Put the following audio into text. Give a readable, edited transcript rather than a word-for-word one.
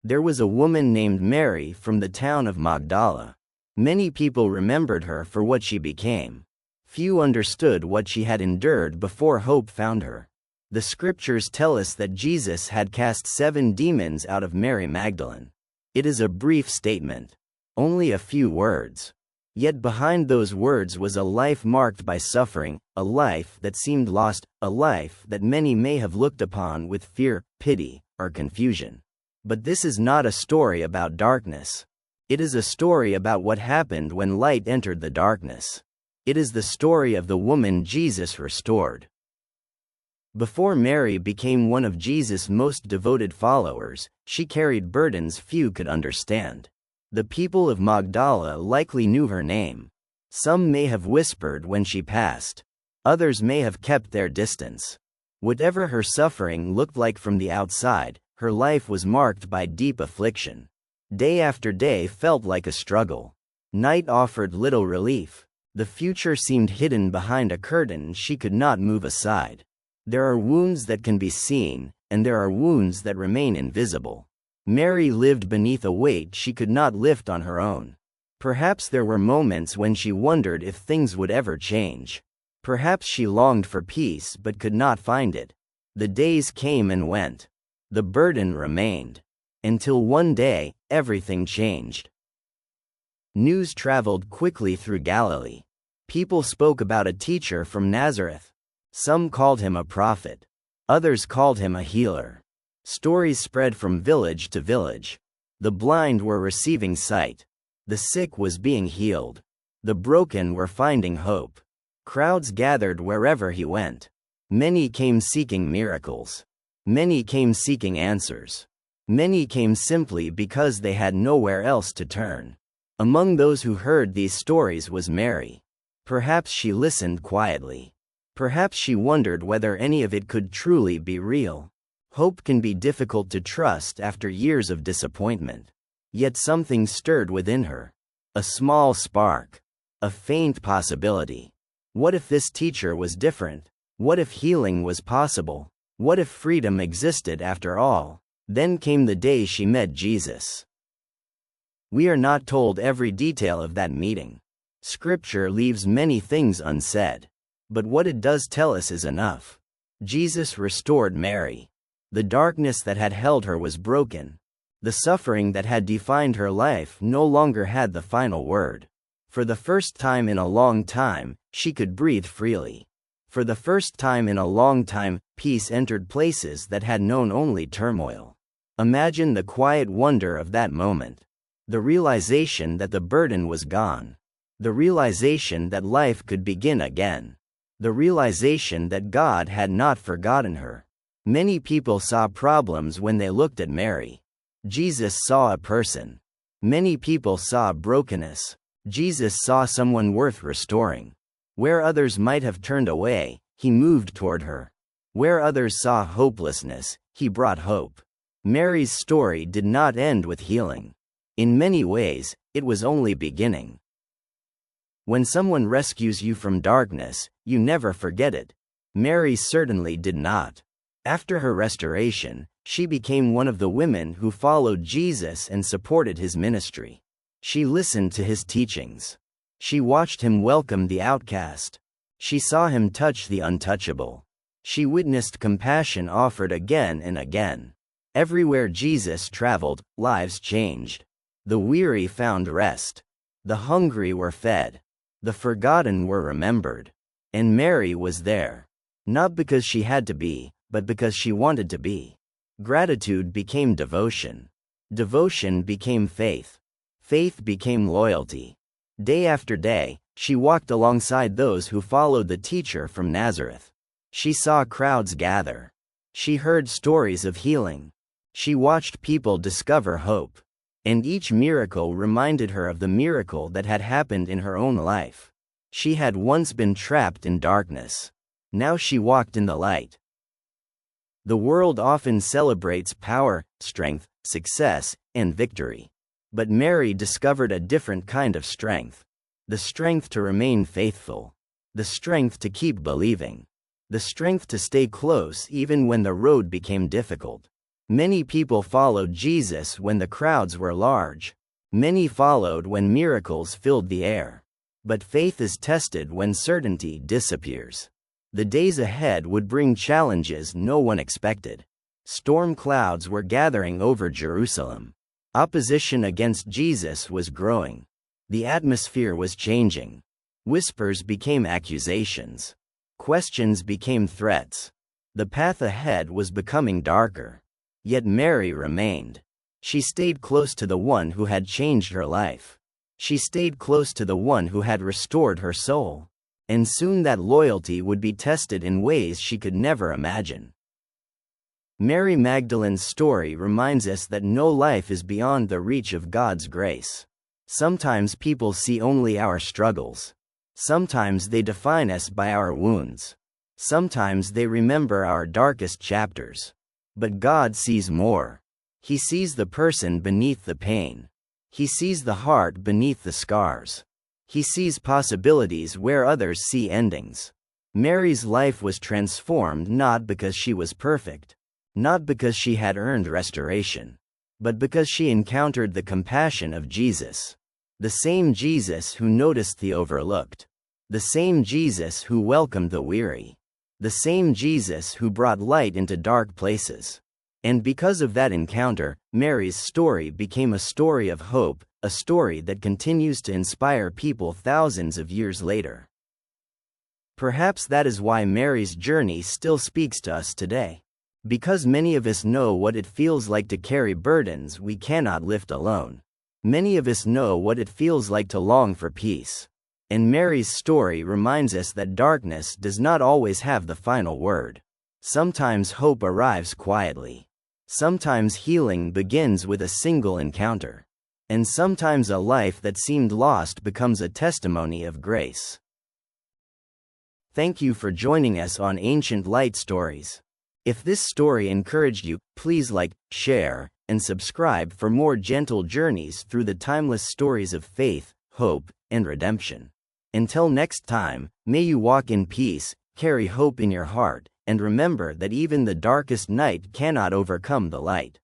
There was a woman named Mary from the town of Magdala. Many people remembered her for what she became. Few understood what she had endured before hope found her. The scriptures tell us that Jesus had cast 7 demons out of Mary Magdalene. It is a brief statement. Only a few words. Yet behind those words was a life marked by suffering, a life that seemed lost, a life that many may have looked upon with fear, pity, or confusion. But this is not a story about darkness. It is a story about what happened when light entered the darkness. It is the story of the woman Jesus restored. Before Mary became one of Jesus' most devoted followers, she carried burdens few could understand. The people of Magdala likely knew her name. Some may have whispered when she passed. Others may have kept their distance. Whatever her suffering looked like from the outside, her life was marked by deep affliction. Day after day felt like a struggle. Night offered little relief. The future seemed hidden behind a curtain she could not move aside. There are wounds that can be seen, and there are wounds that remain invisible. Mary lived beneath a weight she could not lift on her own. Perhaps there were moments when she wondered if things would ever change. Perhaps she longed for peace but could not find it. The days came and went. The burden remained. Until one day, everything changed. News traveled quickly through Galilee. People spoke about a teacher from Nazareth. Some called him a prophet. Others called him a healer. Stories spread from village to village. The blind were receiving sight. The sick was being healed. The broken were finding hope. Crowds gathered wherever he went. Many came seeking miracles. Many came seeking answers. Many came simply because they had nowhere else to turn. Among those who heard these stories was Mary. Perhaps she listened quietly. Perhaps she wondered whether any of it could truly be real. Hope can be difficult to trust after years of disappointment. Yet something stirred within her. A small spark. A faint possibility. What if this teacher was different? What if healing was possible? What if freedom existed after all? Then came the day she met Jesus. We are not told every detail of that meeting. Scripture leaves many things unsaid. But what it does tell us is enough. Jesus restored Mary. The darkness that had held her was broken. The suffering that had defined her life no longer had the final word. For the first time in a long time, she could breathe freely. For the first time in a long time, peace entered places that had known only turmoil. Imagine the quiet wonder of that moment. The realization that the burden was gone. The realization that life could begin again. The realization that God had not forgotten her. Many people saw problems when they looked at Mary. Jesus saw a person. Many people saw brokenness. Jesus saw someone worth restoring. Where others might have turned away, he moved toward her. Where others saw hopelessness, he brought hope. Mary's story did not end with healing. In many ways, it was only beginning. When someone rescues you from darkness, you never forget it. Mary certainly did not. After her restoration, she became one of the women who followed Jesus and supported his ministry. She listened to his teachings. She watched him welcome the outcast. She saw him touch the untouchable. She witnessed compassion offered again and again. Everywhere Jesus traveled, lives changed. The weary found rest. The hungry were fed. The forgotten were remembered. And Mary was there. Not because she had to be, but because she wanted to be. Gratitude became devotion. Devotion became faith. Faith became loyalty. Day after day, she walked alongside those who followed the teacher from Nazareth. She saw crowds gather. She heard stories of healing. She watched people discover hope. And each miracle reminded her of the miracle that had happened in her own life. She had once been trapped in darkness. Now she walked in the light. The world often celebrates power, strength, success, and victory. But Mary discovered a different kind of strength. The strength to remain faithful. The strength to keep believing. The strength to stay close even when the road became difficult. Many people followed Jesus when the crowds were large. Many followed when miracles filled the air. But faith is tested when certainty disappears. The days ahead would bring challenges no one expected. Storm clouds were gathering over Jerusalem. Opposition against Jesus was growing. The atmosphere was changing. Whispers became accusations. Questions became threats. The path ahead was becoming darker. Yet Mary remained. She stayed close to the one who had changed her life. She stayed close to the one who had restored her soul. And soon that loyalty would be tested in ways she could never imagine. Mary Magdalene's story reminds us that no life is beyond the reach of God's grace. Sometimes people see only our struggles. Sometimes they define us by our wounds. Sometimes they remember our darkest chapters. But God sees more. He sees the person beneath the pain. He sees the heart beneath the scars. He sees possibilities where others see endings. Mary's life was transformed not because she was perfect, not because she had earned restoration, but because she encountered the compassion of Jesus. The same Jesus who noticed the overlooked. The same Jesus who welcomed the weary. The same Jesus who brought light into dark places. And because of that encounter, Mary's story became a story of hope, a story that continues to inspire people thousands of years later. Perhaps that is why Mary's journey still speaks to us today. Because many of us know what it feels like to carry burdens we cannot lift alone. Many of us know what it feels like to long for peace. And Mary's story reminds us that darkness does not always have the final word. Sometimes hope arrives quietly. Sometimes healing begins with a single encounter. And sometimes a life that seemed lost becomes a testimony of grace. Thank you for joining us on Ancient Light Stories. If this story encouraged you, please like, share, and subscribe for more gentle journeys through the timeless stories of faith, hope, and redemption. Until next time, may you walk in peace, carry hope in your heart, and remember that even the darkest night cannot overcome the light.